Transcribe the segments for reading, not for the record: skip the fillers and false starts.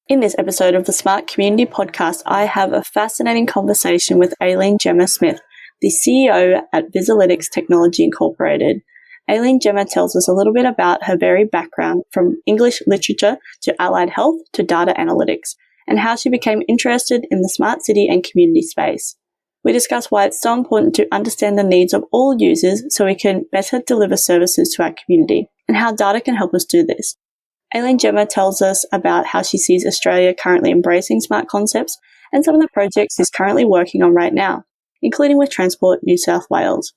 In this episode of the Smart Community Podcast, I have a fascinating conversation with Aileen Gemma Smith, the CEO at Visualytics Technology Incorporated. Aileen Gemma tells us a little bit about her varied background from English literature to allied health to data analytics, and how she became interested in the smart city and community space. We discuss why it's so important to understand the needs of all users so we can better deliver services to our community, and how data can help us do this. Aileen Gemma tells us about how she sees Australia currently embracing smart concepts and some of the projects she's currently working on right now, including with Transport New South Wales.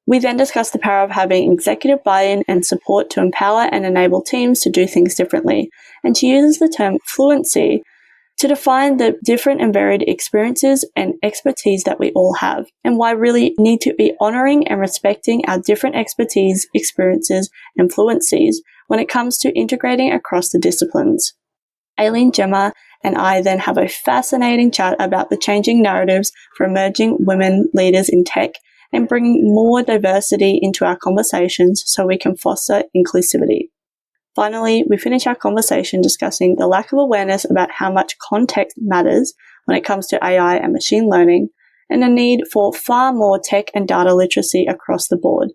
We then discuss the power of having executive buy-in and support to empower and enable teams to do things differently, and she uses the term fluency to define the different and varied experiences and expertise that we all have, and why we really need to be honouring and respecting our different expertise, experiences, and fluencies when it comes to integrating across the disciplines. Aileen Gemma and I then have a fascinating chat about the changing narratives for emerging women leaders in tech and bringing more diversity into our conversations so we can foster inclusivity. Finally, we finish our conversation discussing the lack of awareness about how much context matters when it comes to AI and machine learning, and the need for far more tech and data literacy across the board.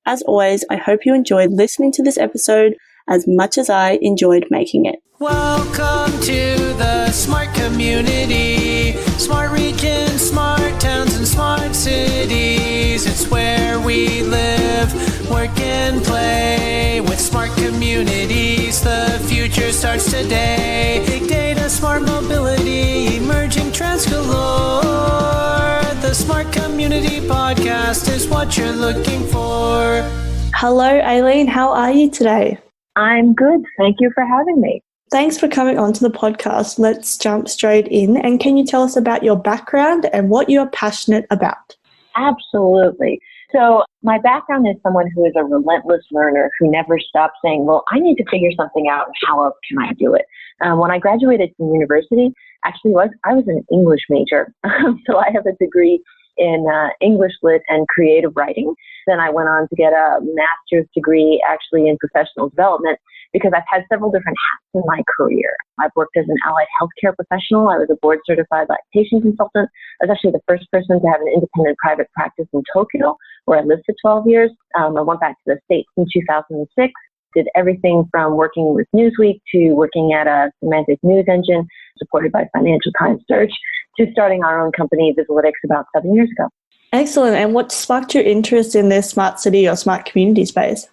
As always, I hope you enjoyed listening to this episode as much as I enjoyed making it. Welcome to the smart community, smart regions, smart towns, and smart cities. It's where we live, work, and play. With smart communities, the future starts today. Big data, smart mobility, emerging trends galore. The Smart Community Podcast is what you're looking for. Hello, Aileen. How are you today? I'm good. Thank you for having me. Thanks for coming onto the podcast. Let's jump straight in. And can you tell us about your background and what you're passionate about? Absolutely. So my background is someone who is a relentless learner who never stops saying, well, I need to figure something out. How else can I do it? When I graduated from university, actually I was an English major. So I have a degree in English lit and creative writing. Then I went on to get a master's degree actually in professional development because I've had several different hats in my career. I've worked as an allied healthcare professional. I was a board certified lactation consultant. I was actually the first person to have an independent private practice in Tokyo, where I lived for 12 years. I went back to the States in 2006. Did everything from working with Newsweek to working at a semantic news engine supported by Financial Times Search to starting our own company, Visualytics, about 7 years ago. Excellent. And what sparked your interest in this smart city or smart community space?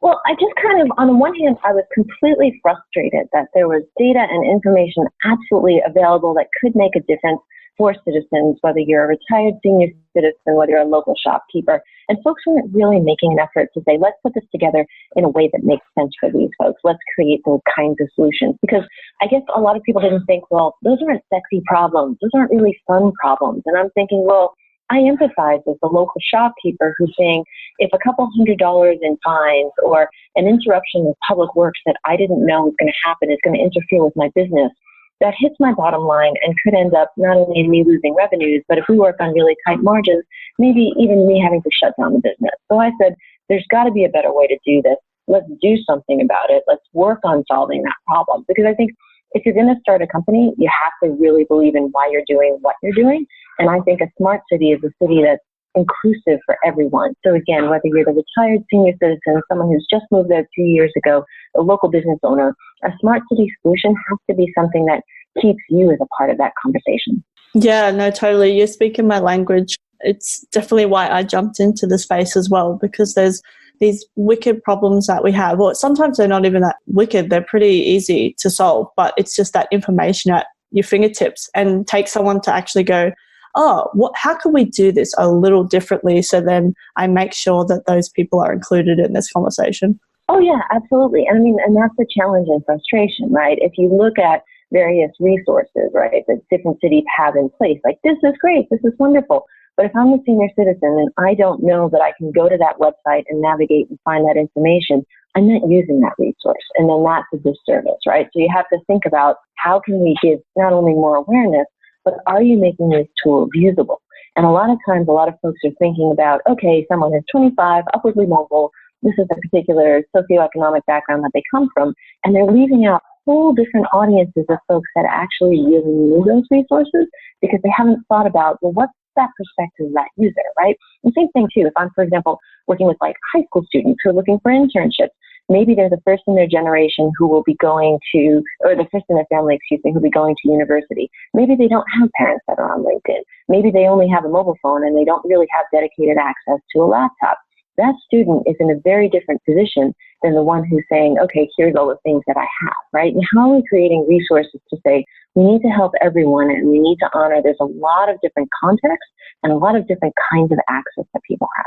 Well, I just kind of, on the one hand, I was completely frustrated that there was data and information absolutely available that could make a difference for citizens, whether you're a retired senior citizen, whether you're a local shopkeeper, and folks weren't really making an effort to say, let's put this together in a way that makes sense for these folks. Let's create those kinds of solutions. Because I guess a lot of people didn't think, well, those aren't sexy problems. Those aren't really fun problems. And I'm thinking, well, I empathize with the local shopkeeper who's saying, if a couple $100 in fines or an interruption with public works that I didn't know was going to happen is going to interfere with my business, that hits my bottom line and could end up not only in me losing revenues, but if we work on really tight margins, maybe even me having to shut down the business. So I said, there's got to be a better way to do this. Let's do something about it. Let's work on solving that problem. Because I think if you're going to start a company, you have to really believe in why you're doing what you're doing. And I think a smart city is a city that's inclusive for everyone. So again, whether you're the retired senior citizen, someone who's just moved there 2 years ago, a local business owner, a smart city solution has to be something that keeps you as a part of that conversation. Yeah, no, totally. You're speaking my language. It's definitely why I jumped into the space as well, because there's these wicked problems that we have. Well, sometimes they're not even that wicked. They're pretty easy to solve, but it's just that information at your fingertips, and take someone to actually go, oh, how can we do this a little differently? So then I make sure that those people are included in this conversation. Oh, yeah, absolutely. I mean, and that's the challenge and frustration, right? If you look at various resources, right, that different cities have in place, like, this is great, this is wonderful. But if I'm a senior citizen and I don't know that I can go to that website and navigate and find that information, I'm not using that resource. And then that's a disservice, right? So you have to think about how can we give not only more awareness, but are you making these tools usable? And a lot of times, a lot of folks are thinking about, okay, someone is 25, upwardly mobile, this is a particular socioeconomic background that they come from, and they're leaving out whole different audiences of folks that actually really need those resources because they haven't thought about, well, what's that perspective of that user, right? And same thing too, if I'm, for example, working with like high school students who are looking for internships, maybe they're the first in their generation who will be going to, or the first in their family, who will be going to university. Maybe they don't have parents that are on LinkedIn. Maybe they only have a mobile phone and they don't really have dedicated access to a laptop. That student is in a very different position than the one who's saying, okay, here's all the things that I have, right? And how are we creating resources to say, we need to help everyone and we need to honor there's a lot of different contexts and a lot of different kinds of access that people have.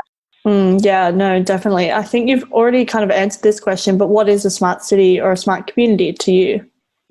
Yeah, no, definitely. I think you've already kind of answered this question, but what is a smart city or a smart community to you?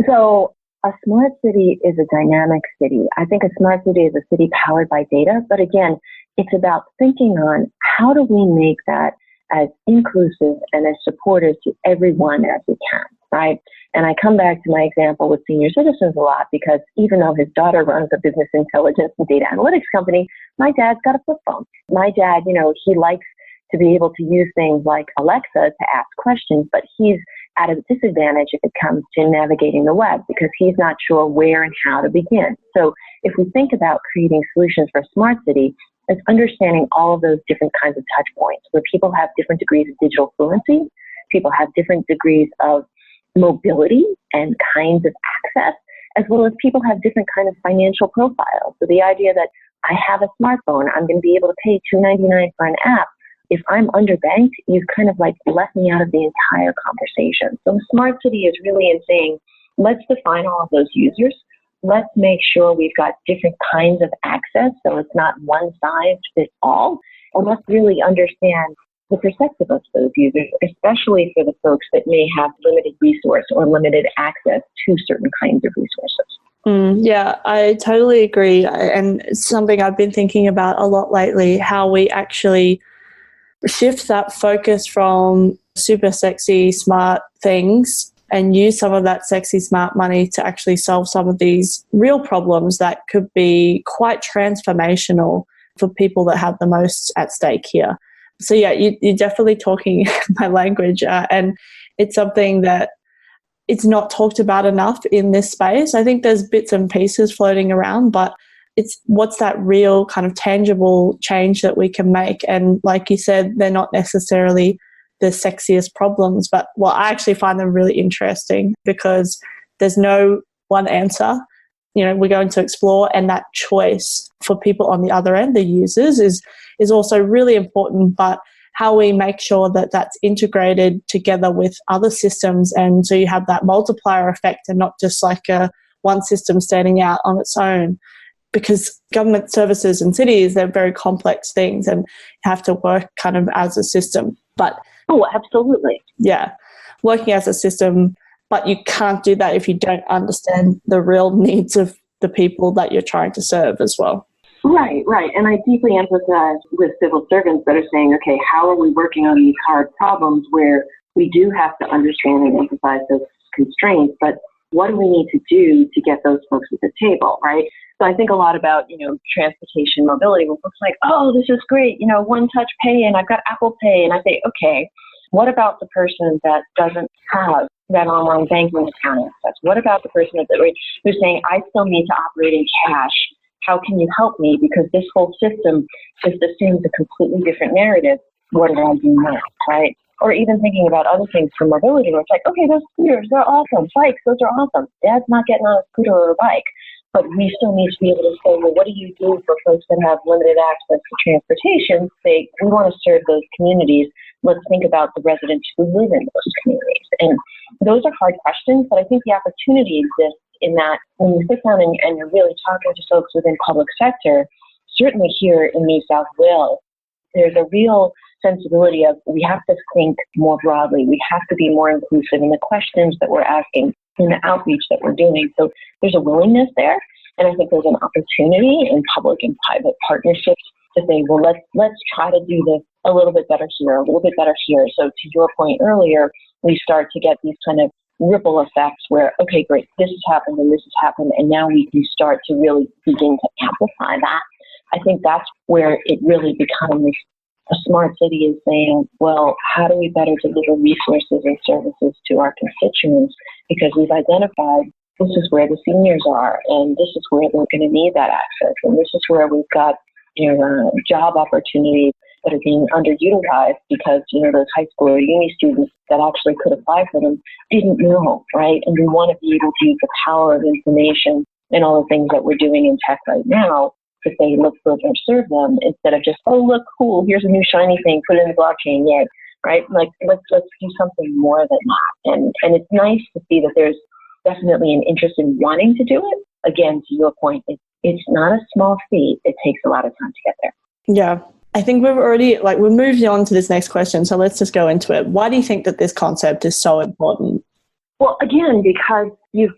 So a smart city is a dynamic city. I think a smart city is a city powered by data, but again, it's about thinking on how do we make that as inclusive and as supportive to everyone as we can, right? And I come back to my example with senior citizens a lot because even though his daughter runs a business intelligence and data analytics company, my dad's got a flip phone. My dad, he likes to be able to use things like Alexa to ask questions, but he's at a disadvantage if it comes to navigating the web because he's not sure where and how to begin. So if we think about creating solutions for a smart city, it's understanding all of those different kinds of touch points where people have different degrees of digital fluency, people have different degrees of mobility and kinds of access, as well as people have different kinds of financial profiles. So the idea that I have a smartphone, I'm going to be able to pay $2.99 for an app. If I'm underbanked, you've kind of like left me out of the entire conversation. So a smart city is really in saying, let's define all of those users. Let's make sure we've got different kinds of access so it's not one size fits all. And let's really understand the perspective of those users, especially for the folks that may have limited resource or limited access to certain kinds of resources. Yeah, I totally agree. And it's something I've been thinking about a lot lately, how we actually shift that focus from super sexy, smart things and use some of that sexy, smart money to actually solve some of these real problems that could be quite transformational for people that have the most at stake here. So yeah, you're definitely talking my language, and it's something that it's not talked about enough in this space. I think there's bits and pieces floating around, but it's what's that real kind of tangible change that we can make. And like you said, they're not necessarily the sexiest problems, but I actually find them really interesting because there's no one answer. We're going to explore, and that choice for people on the other end, the users, is also really important, but how we make sure that that's integrated together with other systems. And so you have that multiplier effect and not just like one system standing out on its own, because government services and cities, they're very complex things and have to work kind of as a system. But oh, absolutely. Yeah, working as a system, but you can't do that if you don't understand the real needs of the people that you're trying to serve as well. Right. And I deeply empathize with civil servants that are saying, okay, how are we working on these hard problems where we do have to understand and empathize those constraints, but what do we need to do to get those folks at the table, right? So I think a lot about, transportation mobility, where folks are like, oh, this is great, one-touch pay, and I've got Apple Pay. And I say, okay, what about the person that doesn't have that online banking account access? What about the person who's saying, I still need to operate in cash? How can you help me? Because this whole system just assumes a completely different narrative. What do I do now, right? Or even thinking about other things for mobility, where it's like, okay, those scooters, they're awesome. Bikes, those are awesome. Dad's not getting on a scooter or a bike. But we still need to be able to say, well, what do you do for folks that have limited access to transportation? Say, we want to serve those communities. Let's think about the residents who live in those communities. And those are hard questions, but I think the opportunity exists in that when you sit down and you're really talking to folks within public sector, certainly here in New South Wales, there's a real sensibility of we have to think more broadly. We have to be more inclusive in the questions that we're asking, in the outreach that we're doing. So there's a willingness there. And I think there's an opportunity in public and private partnerships to say, well, let's try to do this a little bit better here, a little bit better here. So to your point earlier, we start to get these kind of ripple effects where, okay, great, this has happened and this has happened, and now we can start to really begin to amplify that. I think that's where it really becomes A smart city is saying, well, how do we better deliver resources and services to our constituents? Because we've identified this is where the seniors are, and this is where they're going to need that access, and this is where we've got job opportunities that are being underutilized because those high school or uni students that actually could apply for them didn't know, right? And we want to be able to use the power of information and all the things that we're doing in tech right now to say, look, filter and serve them, instead of just, oh, look, cool, here's a new shiny thing, put it in the blockchain, yay, right? Like, let's do something more than that. And it's nice to see that there's definitely an interest in wanting to do it. Again, to your point, it's not a small feat. It takes a lot of time to get there. Yeah. I think we've moved on to this next question, so let's just go into it. Why do you think that this concept is so important? Well, again, because you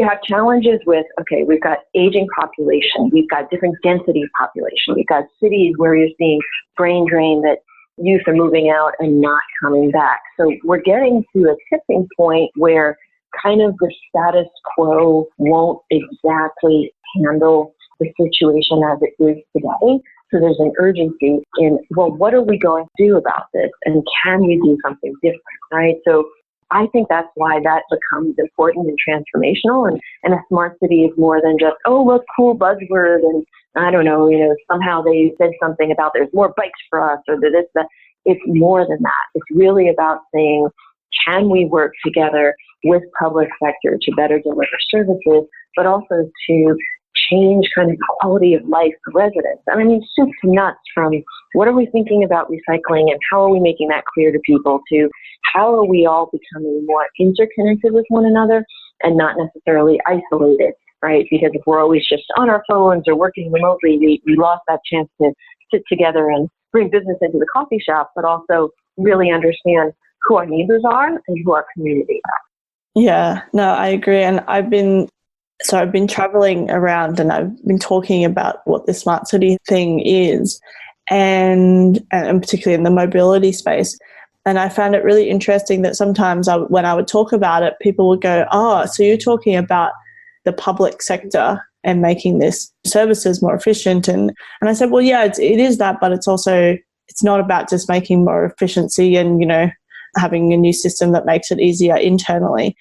have challenges with, okay, we've got aging population, we've got different density of population, we've got cities where you're seeing brain drain, that youth are moving out and not coming back. So we're getting to a tipping point where kind of the status quo won't exactly handle the situation as it is today. So there's an urgency in, well, what are we going to do about this? And can we do something different, right? So I think that's why that becomes important and transformational. And a smart city is more than just, oh, look, cool buzzword. And I don't know, somehow they said something about there's more bikes for us or this, that. It's more than that. It's really about saying, can we work together with public sector to better deliver services, but also to change kind of quality of life for residents? I mean, soup to nuts, from what are we thinking about recycling and how are we making that clear to people, to how are we all becoming more interconnected with one another and not necessarily isolated, right? Because if we're always just on our phones or working remotely, we lost that chance to sit together and bring business into the coffee shop, but also really understand who our neighbors are and who our community are. Yeah, no, I agree. And I've been traveling around and I've been talking about what the smart city thing is, and particularly in the mobility space. And I found it really interesting that sometimes when I would talk about it, people would go, oh, so you're talking about the public sector and making this services more efficient. And I said, well, yeah, it is that, but it's not about just making more efficiency and, having a new system that makes it easier internally.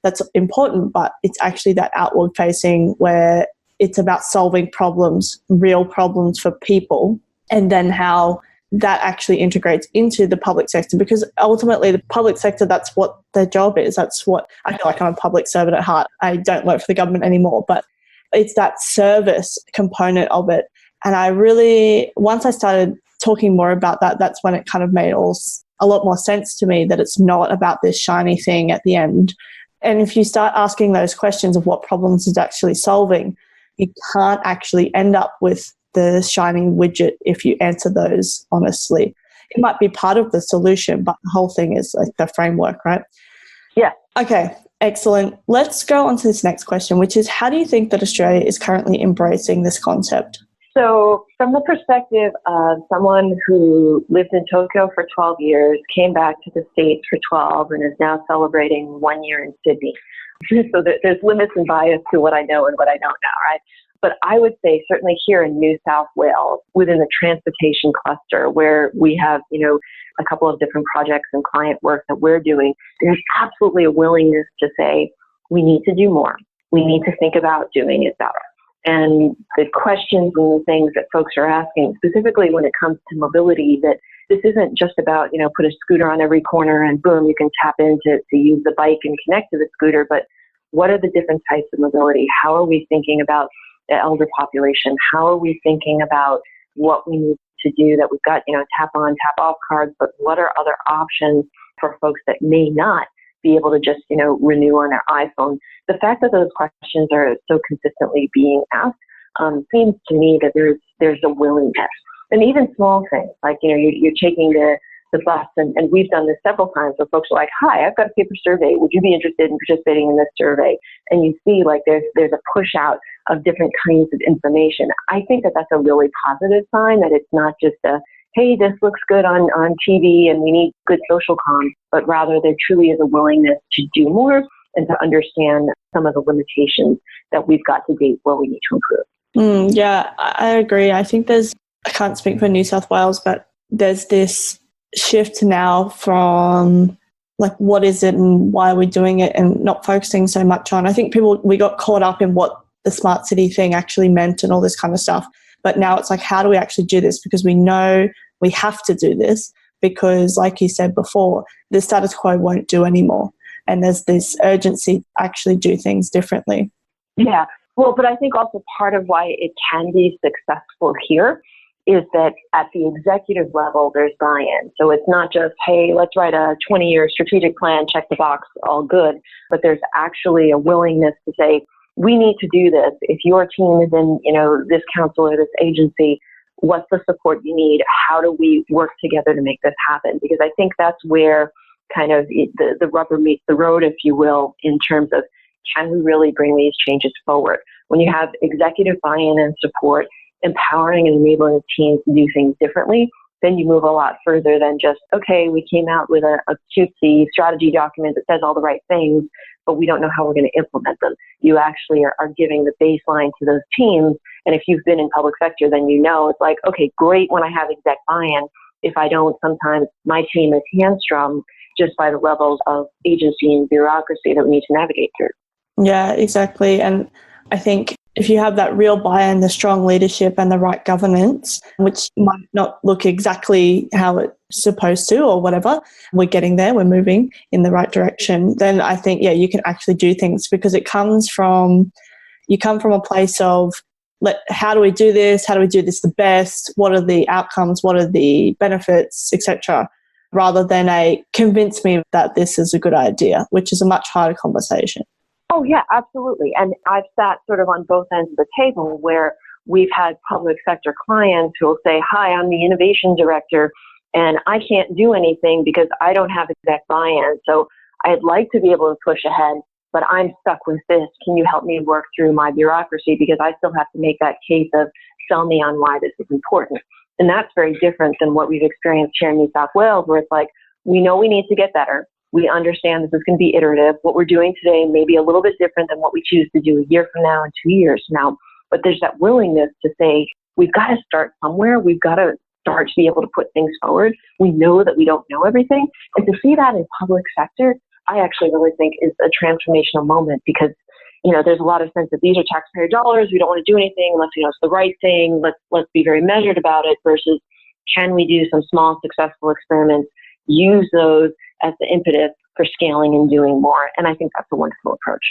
That's important, but it's actually that outward facing where it's about solving problems, real problems for people, and then how that actually integrates into the public sector, because ultimately the public sector, that's what their job is. That's what I feel like. I'm a public servant at heart. I don't work for the government anymore, but it's that service component of it. And I really, once I started talking more about that, that's when it kind of made a lot more sense to me that it's not about this shiny thing at the end. And if you start asking those questions of what problems it's actually solving, you can't actually end up with the shining widget if you answer those honestly. It might be part of the solution, but the whole thing is like the framework, right? Yeah. Okay, excellent. Let's go on to this next question, which is, how do you think that Australia is currently embracing this concept? So from the perspective of someone who lived in Tokyo for 12 years, came back to the States for 12, and is now celebrating 1 year in Sydney. So there's limits and bias to what I know and what I don't know, right? But I would say certainly here in New South Wales, within the transportation cluster, where we have, a couple of different projects and client work that we're doing, there's absolutely a willingness to say, we need to do more. We need to think about doing it better. And the questions and the things that folks are asking, specifically when it comes to mobility, that this isn't just about, put a scooter on every corner and boom, you can tap in to use the bike and connect to the scooter, but what are the different types of mobility? How are we thinking about the elder population? How are we thinking about what we need to do, that we've got, tap on, tap off cards, but what are other options for folks that may not be able to just, renew on their iPhone? The fact that those questions are so consistently being asked seems to me that there's a willingness. And even small things like, you're taking the bus, and we've done this several times where folks are like, hi, I've got a paper survey. Would you be interested in participating in this survey? And you see like there's a push out of different kinds of information. I think that that's a really positive sign, that it's not just a, hey, this looks good on TV and we need good social comms, but rather there truly is a willingness to do more and to understand some of the limitations that we've got to date where we need to improve. Yeah, I agree. I think there's I can't speak for New South Wales, but there's this shift now from like, what is it and why are we doing it, and not focusing so much on, I think we got caught up in what the smart city thing actually meant and all this kind of stuff. But now it's like, how do we actually do this? Because we know we have to do this because, like you said before, the status quo won't do anymore. And there's this urgency to actually do things differently. Yeah. Well, but I think also part of why it can be successful here is that at the executive level, there's buy-in. So it's not just, hey, let's write a 20-year strategic plan, check the box, all good. But there's actually a willingness to say, we need to do this. If your team is in, this council or this agency, what's the support you need? How do we work together to make this happen? Because I think that's where kind of the rubber meets the road, if you will, in terms of, can we really bring these changes forward? When you have executive buy-in and support, empowering and enabling the team to do things differently, then you move a lot further than just, okay, we came out with a cutesy strategy document that says all the right things, but we don't know how we're going to implement them. You actually are giving the baseline to those teams. And if you've been in public sector, then it's like, okay, great when I have exec buy-in. If I don't, sometimes my team is hamstrung just by the levels of agency and bureaucracy that we need to navigate through. Yeah, exactly. And I think if you have that real buy-in, the strong leadership and the right governance, which might not look exactly how it's supposed to or whatever, we're getting there, we're moving in the right direction, then I think, you can actually do things because you come from a place of, how do we do this? How do we do this the best? What are the outcomes? What are the benefits, etc., rather than convince me that this is a good idea, which is a much harder conversation. Oh, yeah, absolutely. And I've sat sort of on both ends of the table where we've had public sector clients who will say, hi, I'm the innovation director, and I can't do anything because I don't have exec buy-in. So I'd like to be able to push ahead, but I'm stuck with this. Can you help me work through my bureaucracy? Because I still have to make that case of sell me on why this is important. And that's very different than what we've experienced here in New South Wales, where it's like, we know we need to get better. We understand this is going to be iterative. What we're doing today may be a little bit different than what we choose to do a year from now and 2 years from now. But there's that willingness to say, we've got to start somewhere. We've got to start to be able to put things forward. We know that we don't know everything. And to see that in public sector, I actually really think is a transformational moment because, there's a lot of sense that these are taxpayer dollars. We don't want to do anything unless it's the right thing. Let's be very measured about it versus can we do some small successful experiments, use those as the impetus for scaling and doing more. And I think that's a wonderful approach.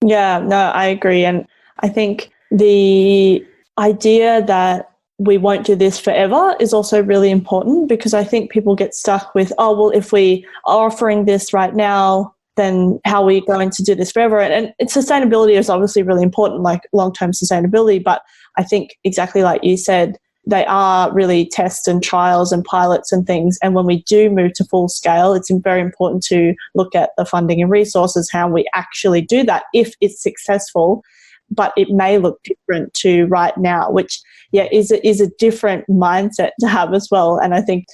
Yeah, no, I agree. And I think the idea that we won't do this forever is also really important because I think people get stuck with, if we are offering this right now, then how are we going to do this forever? And sustainability is obviously really important, like long-term sustainability. But I think exactly like you said, they are really tests and trials and pilots and things. And when we do move to full scale, it's very important to look at the funding and resources, how we actually do that if it's successful. But it may look different to right now, which, is a different mindset to have as well. And I think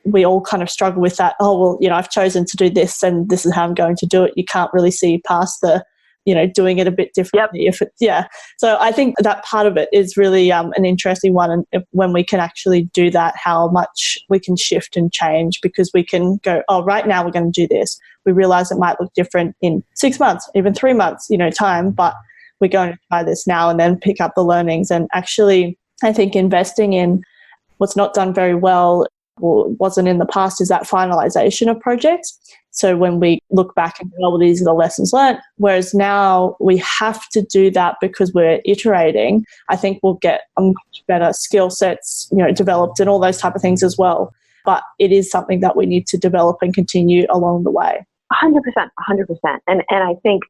we all kind of struggle with that. I've chosen to do this and this is how I'm going to do it. You can't really see past the doing it a bit differently. Yep. So I think that part of it is really an interesting one. And when we can actually do that, how much we can shift and change because we can go, right now we're going to do this. We realize it might look different in 6 months, even 3 months, time, but we're going to try this now and then pick up the learnings. And actually, I think investing in what's not done very well or wasn't in the past is that finalization of projects. So when we look back and go, these are the lessons learned, whereas now we have to do that because we're iterating, I think we'll get a much better skill sets, developed and all those type of things as well. But it is something that we need to develop and continue along the way. 100%. And I think,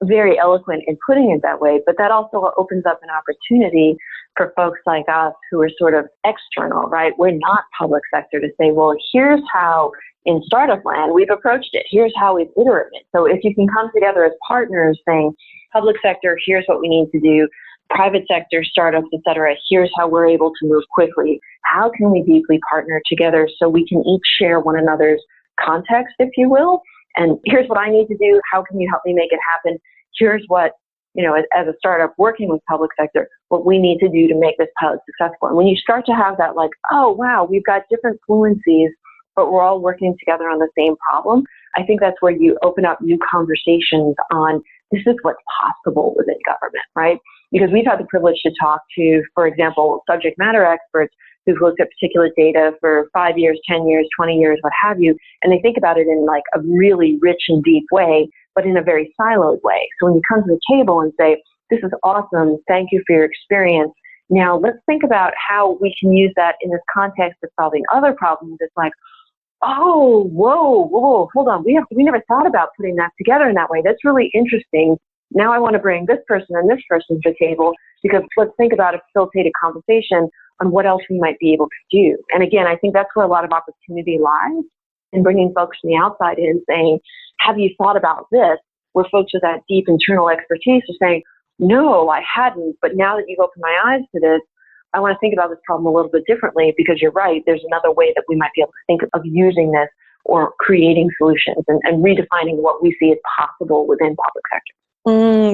very eloquent in putting it that way, but that also opens up an opportunity for folks like us who are sort of external, right? We're not public sector to say, well, here's how in startup land we've approached it. Here's how we've iterated. So if you can come together as partners saying, public sector, here's what we need to do. Private sector, startups, et cetera, here's how we're able to move quickly. How can we deeply partner together so we can each share one another's context, if you will? And here's what I need to do. How can you help me make it happen? Here's what as a startup working with public sector, what we need to do to make this pilot successful. And when you start to have that, like, oh, wow, we've got different fluencies, but we're all working together on the same problem, I think that's where you open up new conversations on this is what's possible within government, right? Because we've had the privilege to talk to, for example, subject matter experts who've looked at particular data for 5 years, 10 years, 20 years, what have you, and they think about it in like a really rich and deep way, but in a very siloed way. So when you come to the table and say, this is awesome, thank you for your experience, now let's think about how we can use that in this context of solving other problems. It's like, oh, whoa, hold on. We never thought about putting that together in that way. That's really interesting. Now I want to bring this person and this person to the table because let's think about a facilitated conversation on what else we might be able to do. And again, I think that's where a lot of opportunity lies in bringing folks from the outside in saying, have you thought about this? Where folks with that deep internal expertise are saying, no, I hadn't, but now that you've opened my eyes to this, I want to think about this problem a little bit differently because you're right. There's another way that we might be able to think of using this or creating solutions and redefining what we see as possible within public sector.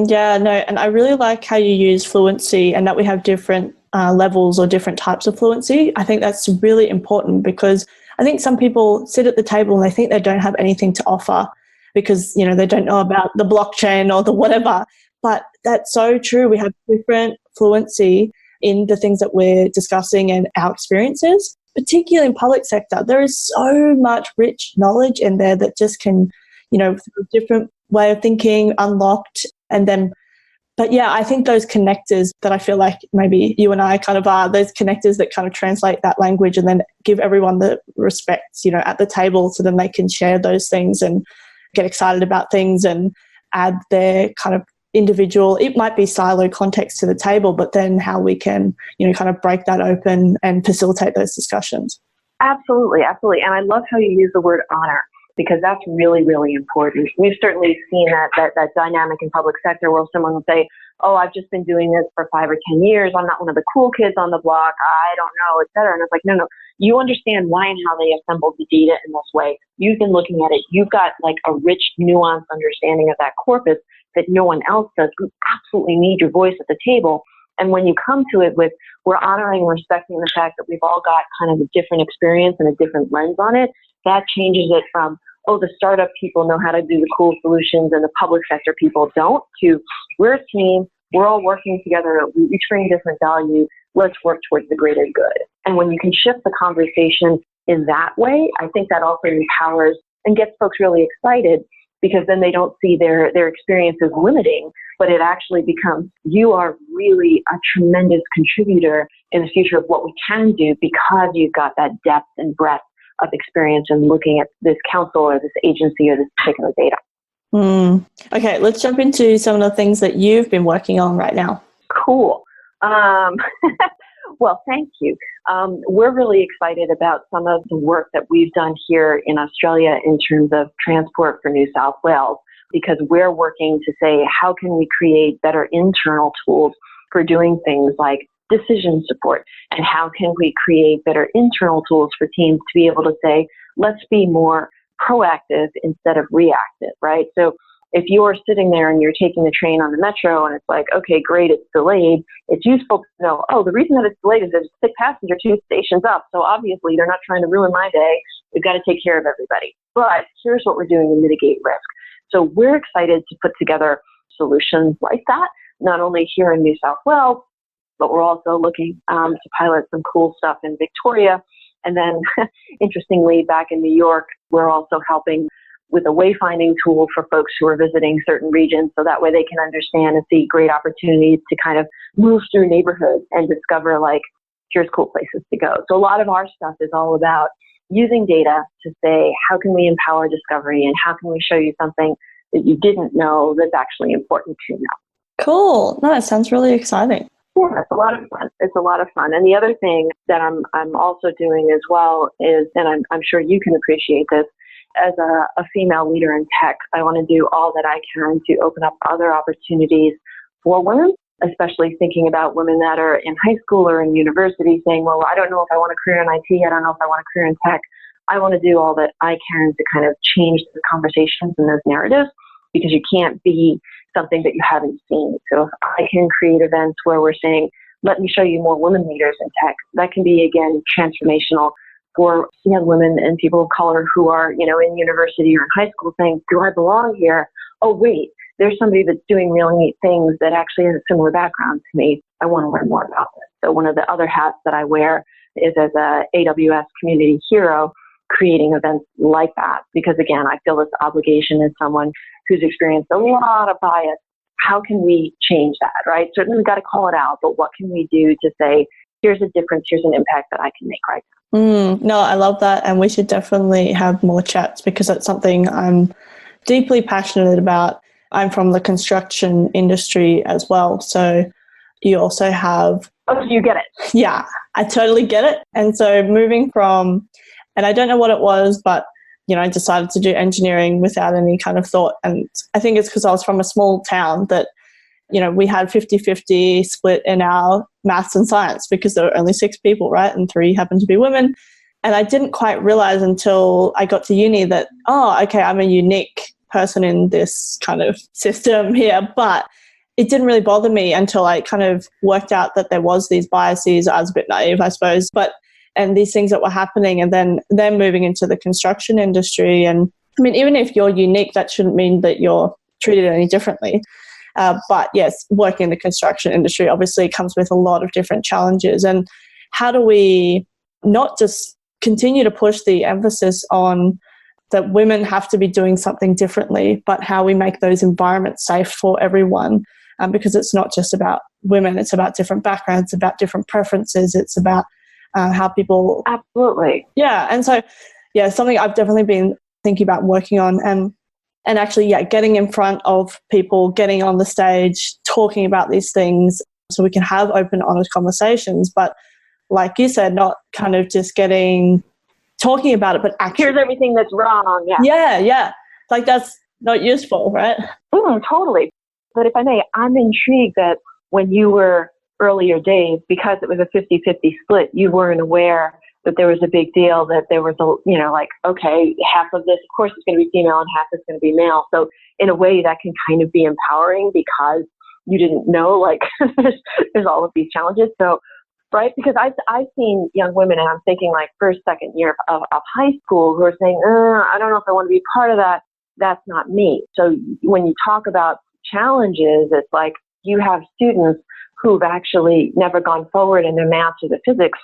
Yeah, no, and I really like how you use fluency and that we have different levels or different types of fluency. I think that's really important because I think some people sit at the table and they think they don't have anything to offer because, they don't know about the blockchain or the whatever. But that's so true. We have different fluency in the things that we're discussing and our experiences, particularly in public sector. There is so much rich knowledge in there that just can, through a different way of thinking, unlocked. But yeah, I think those connectors that I feel like maybe you and I kind of are, those connectors that kind of translate that language and then give everyone the respect, at the table so then they can share those things and get excited about things and add their kind of individual, it might be silo context to the table, but then how we can, kind of break that open and facilitate those discussions. Absolutely. And I love how you use the word honor because that's really, really important. We've certainly seen that dynamic in public sector where someone will say, oh, I've just been doing this for 5 or 10 years. I'm not one of the cool kids on the block. I don't know, et cetera. And it's like, no, you understand why and how they assembled the data in this way. You've been looking at it. You've got like a rich, nuanced understanding of that corpus that no one else does. We absolutely need your voice at the table. And when you come to it with, we're honoring and respecting the fact that we've all got kind of a different experience and a different lens on it, that changes it from, oh, the startup people know how to do the cool solutions and the public sector people don't, to we're a team, we're all working together, we each bring different value, let's work towards the greater good. And when you can shift the conversation in that way, I think that also empowers and gets folks really excited because then they don't see their experience as limiting, but it actually becomes, you are really a tremendous contributor in the future of what we can do because you've got that depth and breadth of experience in looking at this council or this agency or this particular data. Okay, let's jump into some of the things that you've been working on right now. Cool. Well, thank you. We're really excited about some of the work that we've done here in Australia in terms of transport for New South Wales, because we're working to say, how can we create better internal tools for doing things like decision support? And how can we create better internal tools for teams to be able to say, let's be more proactive instead of reactive, right? So if you're sitting there and you're taking the train on the metro and it's like, okay, great, it's delayed, it's useful to know, oh, the reason that it's delayed is there's a sick passenger 2 stations up. So obviously they're not trying to ruin my day. We've got to take care of everybody. But here's what we're doing to mitigate risk. So we're excited to put together solutions like that, not only here in New South Wales, but we're also looking to pilot some cool stuff in Victoria. And then, interestingly, back in New York, we're also helping with a wayfinding tool for folks who are visiting certain regions, so that way they can understand and see great opportunities to kind of move through neighborhoods and discover, like, here's cool places to go. So a lot of our stuff is all about using data to say, how can we empower discovery and how can we show you something that you didn't know that's actually important to know. Cool. No, that sounds really exciting. Yeah, it's a lot of fun. It's a lot of fun. And the other thing that I'm also doing as well is, and I'm sure you can appreciate this, as a female leader in tech, I want to do all that I can to open up other opportunities for women, especially thinking about women that are in high school or in university saying, well, I don't know if I want a career in IT. I don't know if I want a career in tech. I want to do all that I can to kind of change the conversations and those narratives, because you can't be something that you haven't seen. So if I can create events where we're saying, let me show you more women leaders in tech, that can be, again, transformational for young women and people of color who are, in university or in high school saying, do I belong here? Oh, wait, there's somebody that's doing really neat things that actually has a similar background to me. I want to learn more about this. So one of the other hats that I wear is as a AWS community hero, creating events like that. Because again, I feel this obligation as someone who's experienced a lot of bias. How can we change that, right? Certainly we've got to call it out, but what can we do to say, here's a difference, here's an impact that I can make right now? No, I love that. And we should definitely have more chats because it's something I'm deeply passionate about. I'm from the construction industry as well. So you also have... Oh, you get it. Yeah, I totally get it. And so moving from, and I don't know what it was, but I decided to do engineering without any kind of thought. And I think it's because I was from a small town that, we had 50-50 split in our maths and science because there were only 6 people, right? And 3 happened to be women. And I didn't quite realize until I got to uni that, okay, I'm a unique person in this kind of system here. But it didn't really bother me until I kind of worked out that there was these biases. I was a bit naive, I suppose, and these things that were happening, and then moving into the construction industry. And I mean, even if you're unique, that shouldn't mean that you're treated any differently. But yes, working in the construction industry obviously comes with a lot of different challenges. And how do we not just continue to push the emphasis on that women have to be doing something differently, but how we make those environments safe for everyone? Because it's not just about women, it's about different backgrounds, about different preferences, it's about how people... Absolutely. Yeah, and so, something I've definitely been thinking about working on and actually, getting in front of people, getting on the stage, talking about these things so we can have open, honest conversations. But like you said, not kind of just talking about it, but actually... Here's everything that's wrong. Yeah. Like that's not useful, right? Totally. But if I may, I'm intrigued that when you were earlier days, because it was a 50-50 split, you weren't aware that there was a big deal, that there was okay, half of this, of course, is going to be female and half is going to be male. So in a way that can kind of be empowering because you didn't know, there's all of these challenges. So, right, because I've seen young women, and I'm thinking first, second year of high school, who are saying, I don't know if I want to be part of that. That's not me. So when you talk about challenges, it's like you have students who've actually never gone forward in their math or the physics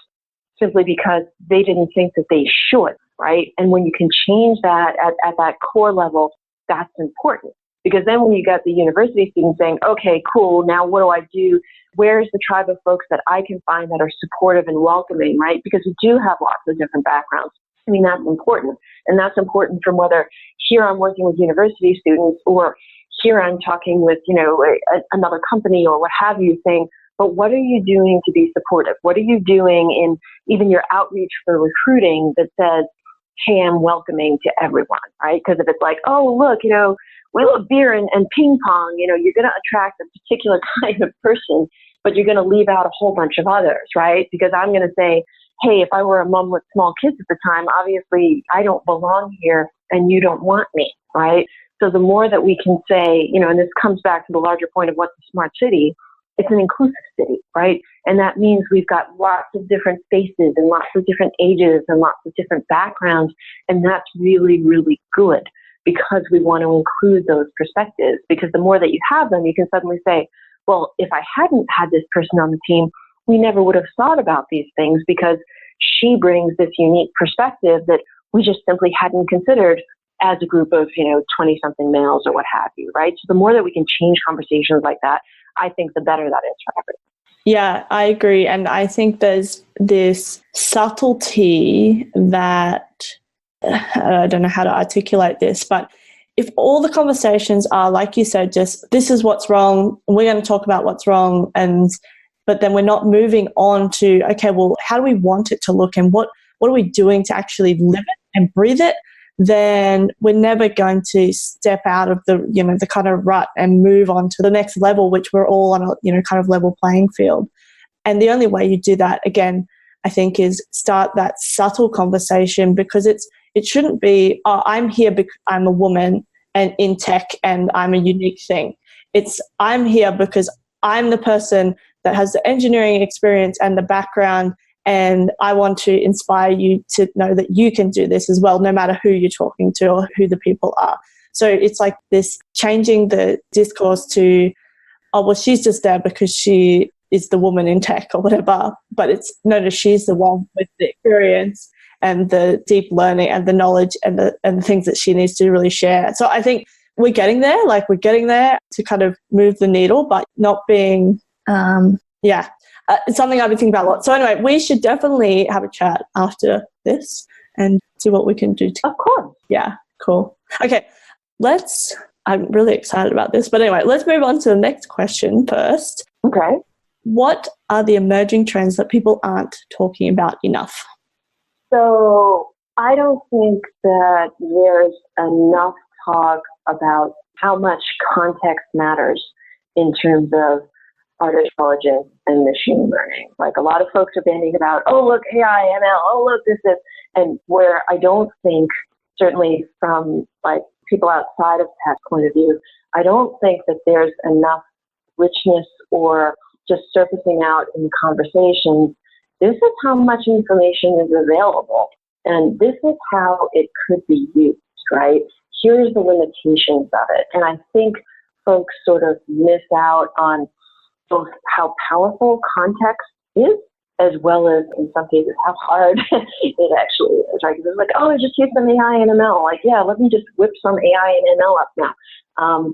simply because they didn't think that they should, right? And when you can change that at that core level, that's important. Because then when you got the university students saying, okay, cool, now what do I do? Where's the tribe of folks that I can find that are supportive and welcoming, right? Because we do have lots of different backgrounds. I mean, that's important. And that's important from whether here I'm working with university students or here I'm talking with, another company or what have you, saying, but what are you doing to be supportive? What are you doing in even your outreach for recruiting that says, hey, I'm welcoming to everyone, right? Because if it's like, oh, look, we love beer and ping pong, you're going to attract a particular kind of person, but you're going to leave out a whole bunch of others, right? Because I'm going to say, hey, if I were a mom with small kids at the time, obviously I don't belong here and you don't want me, right? So the more that we can say, and this comes back to the larger point of what's a smart city, it's an inclusive city, right? And that means we've got lots of different faces and lots of different ages and lots of different backgrounds. And that's really, really good because we want to include those perspectives. Because the more that you have them, you can suddenly say, well, if I hadn't had this person on the team, we never would have thought about these things because she brings this unique perspective that we just simply hadn't considered as a group of, 20-something males or what have you, right? So the more that we can change conversations like that, I think the better that is for everyone. Yeah, I agree. And I think there's this subtlety that, I don't know how to articulate this, but if all the conversations are, like you said, just this is what's wrong, we're going to talk about what's wrong, but then we're not moving on to, okay, well, how do we want it to look and what are we doing to actually live it and breathe it? Then we're never going to step out of the kind of rut and move on to the next level, which we're all on a, kind of level playing field. And the only way you do that, again, I think, is start that subtle conversation because it shouldn't be, I'm here because I'm a woman and in tech and I'm a unique thing. I'm here because I'm the person that has the engineering experience and the background, and I want to inspire you to know that you can do this as well, no matter who you're talking to or who the people are. So it's like this changing the discourse to, oh, well, she's just there because she is the woman in tech or whatever. But it's, no, she's the one with the experience and the deep learning and the knowledge and the things that she needs to really share. So I think we're getting there to kind of move the needle, but not being, it's something I've been thinking about a lot. So anyway, we should definitely have a chat after this and see what we can do. Of course. Yeah, cool. Okay, I'm really excited about this. But anyway, let's move on to the next question first. Okay. What are the emerging trends that people aren't talking about enough? So I don't think that there's enough talk about how much context matters in terms of artificial intelligence and machine learning. Like, a lot of folks are bandying about, oh, look, AI, ML, oh, look, this, and where I don't think, certainly from like people outside of tech point of view, I don't think that there's enough richness or just surfacing out in conversations. This is how much information is available, and this is how it could be used, right? Here's the limitations of it. And I think folks sort of miss out on both how powerful context is, as well as, in some cases, how hard it actually is, right? Because it's like, oh, just use some AI and ML. Like, yeah, let me just whip some AI and ML up now.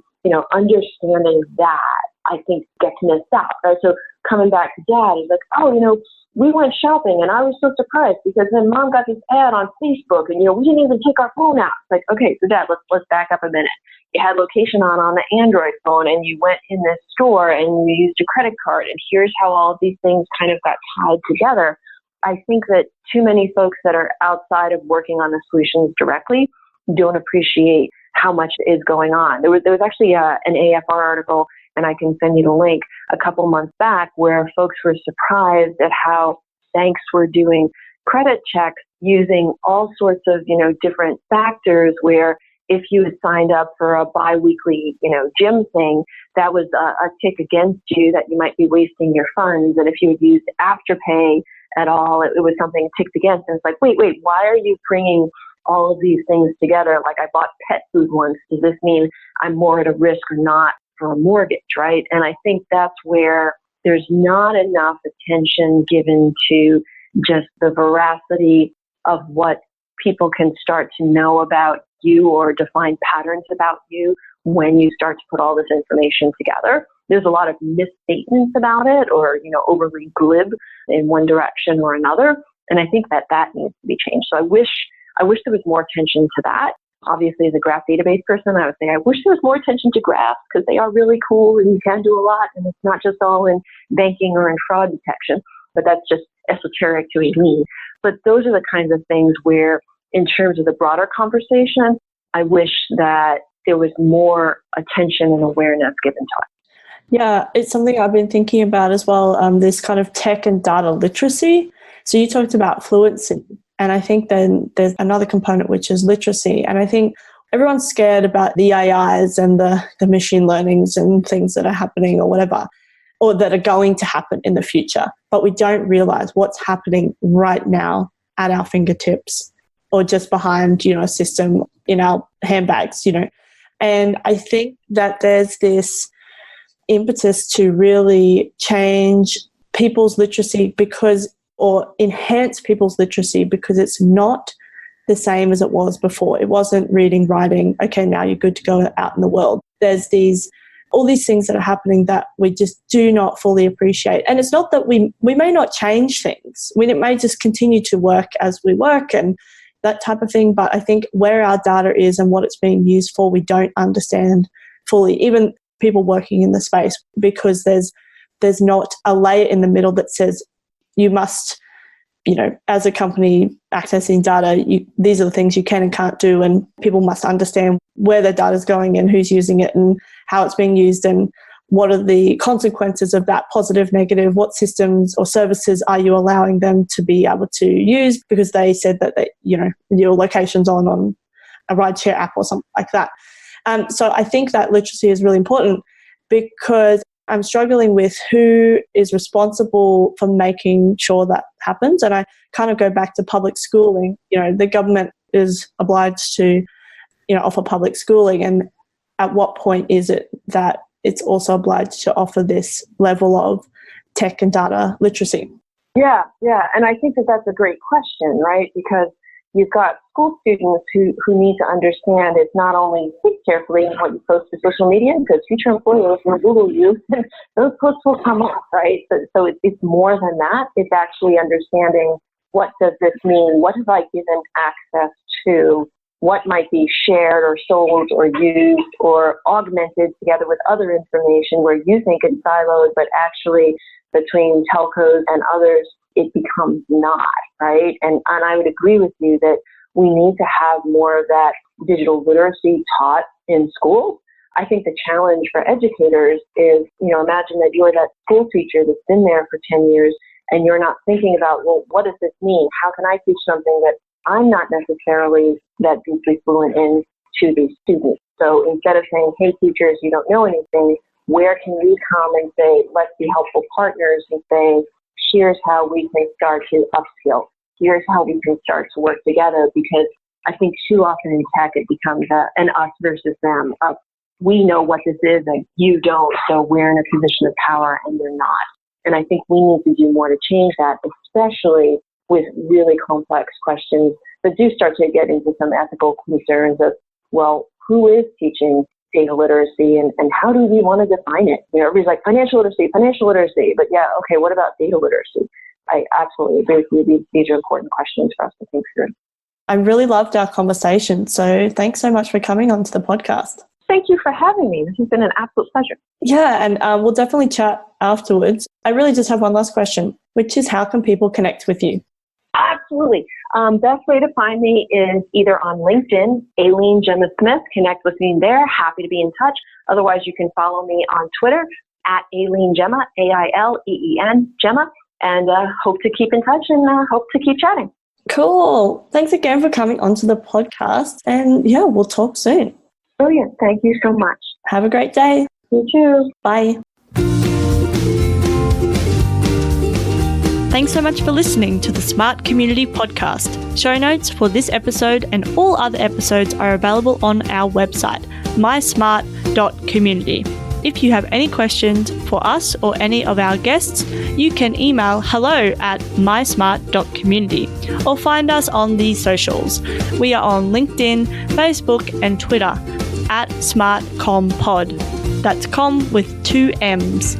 Understanding that, I think, gets missed out, right? So coming back to Dad, he's like, oh, we went shopping and I was so surprised because then Mom got this ad on Facebook and, we didn't even take our phone out. It's like, okay, so Dad, let's back up a minute. You had location on the Android phone and you went in this store and you used your credit card, and here's how all of these things kind of got tied together. I think that too many folks that are outside of working on the solutions directly don't appreciate how much is going on. There was actually an AFR article, and I can send you the link, a couple months back, where folks were surprised at how banks were doing credit checks using all sorts of, different factors, where if you had signed up for a biweekly, gym thing, that was a tick against you that you might be wasting your funds. And if you had used Afterpay at all, it was something ticked against. And it's like, wait, why are you bringing all of these things together? Like, I bought pet food once. Does this mean I'm more at a risk or not for a mortgage, right? And I think that's where there's not enough attention given to just the veracity of what people can start to know about you or define patterns about you when you start to put all this information together. There's a lot of misstatements about it, or, overly glib in one direction or another. And I think that needs to be changed. So I wish there was more attention to that. Obviously, as a graph database person, I would say I wish there was more attention to graphs, because they are really cool and you can do a lot, and it's not just all in banking or in fraud detection, but that's just esoteric to Aileen. But those are the kinds of things where, in terms of the broader conversation, I wish that there was more attention and awareness given to it. Yeah, it's something I've been thinking about as well, this kind of tech and data literacy. So you talked about fluency, and I think then there's another component, which is literacy. And I think everyone's scared about the AIs and the machine learnings and things that are happening or whatever, or that are going to happen in the future. But we don't realize what's happening right now at our fingertips, or just behind, a system in our handbags, And I think that there's this impetus to really change people's literacy or enhance people's literacy, because it's not the same as it was before. It wasn't reading, writing, okay, now you're good to go out in the world. There's all these things that are happening that we just do not fully appreciate. And it's not that we may not change things. It may just continue to work as we work and that type of thing. But I think where our data is and what it's being used for, we don't understand fully, even people working in the space, because there's not a layer in the middle that says you must, as a company accessing data, these are the things you can and can't do, and people must understand where their data is going and who's using it and how it's being used and what are the consequences of that, positive, negative, what systems or services are you allowing them to be able to use because they said that your location's on a rideshare app or something like that. So I think that literacy is really important. because I'm struggling with who is responsible for making sure that happens. And I kind of go back to public schooling. The government is obliged to, offer public schooling. And at what point is it that it's also obliged to offer this level of tech and data literacy? Yeah. And I think that that's a great question, right? Because you've got school students who need to understand it's not only think carefully what you post to social media, because future employers will Google you, and those posts will come up, right? So it's more than that. It's actually understanding, what does this mean? What have I given access to? What might be shared or sold or used or augmented together with other information where you think it's siloed, but actually between telcos and others, it becomes not, right? And I would agree with you that we need to have more of that digital literacy taught in schools. I think the challenge for educators is, imagine that you're that school teacher that's been there for 10 years and you're not thinking about, well, what does this mean? How can I teach something that I'm not necessarily that deeply fluent in to these students? So instead of saying, hey, teachers, you don't know anything, where can we come and say, let's be helpful partners and say, here's how we can start to upskill. Here's how we can start to work together, because I think too often in tech it becomes an us versus them. We know what this is and you don't, so we're in a position of power and you're not. And I think we need to do more to change that, especially with really complex questions that do start to get into some ethical concerns of, well, who is teaching data literacy and how do we want to define it? Everybody's like financial literacy, but yeah, okay, what about data literacy? I absolutely agree with you. These are important questions for us to think through. I really loved our conversation. So thanks so much for coming onto the podcast. Thank you for having me. This has been an absolute pleasure. Yeah, and we'll definitely chat afterwards. I really just have one last question, which is how can people connect with you? Absolutely. Best way to find me is either on LinkedIn, Aileen Gemma Smith. Connect with me there. Happy to be in touch. Otherwise, you can follow me on Twitter at Aileen Gemma, Aileen Gemma, and hope to keep in touch and hope to keep chatting. Cool. Thanks again for coming onto the podcast. And yeah, we'll talk soon. Brilliant. Thank you so much. Have a great day. You too. Bye. Thanks so much for listening to the Smart Community Podcast. Show notes for this episode and all other episodes are available on our website, mysmart.community. If you have any questions for us or any of our guests, you can email hello@mysmart.community or find us on the socials. We are on LinkedIn, Facebook and Twitter @SmartCommPod. That's comm with 2 M's.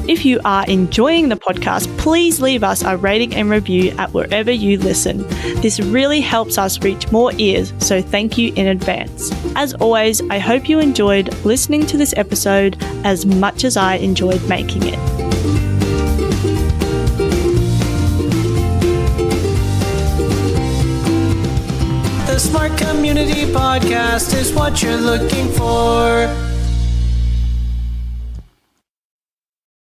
If you are enjoying the podcast, please leave us a rating and review at wherever you listen. This really helps us reach more ears, so thank you in advance. As always, I hope you enjoyed listening to this episode as much as I enjoyed making it. The Smart Community Podcast is what you're looking for.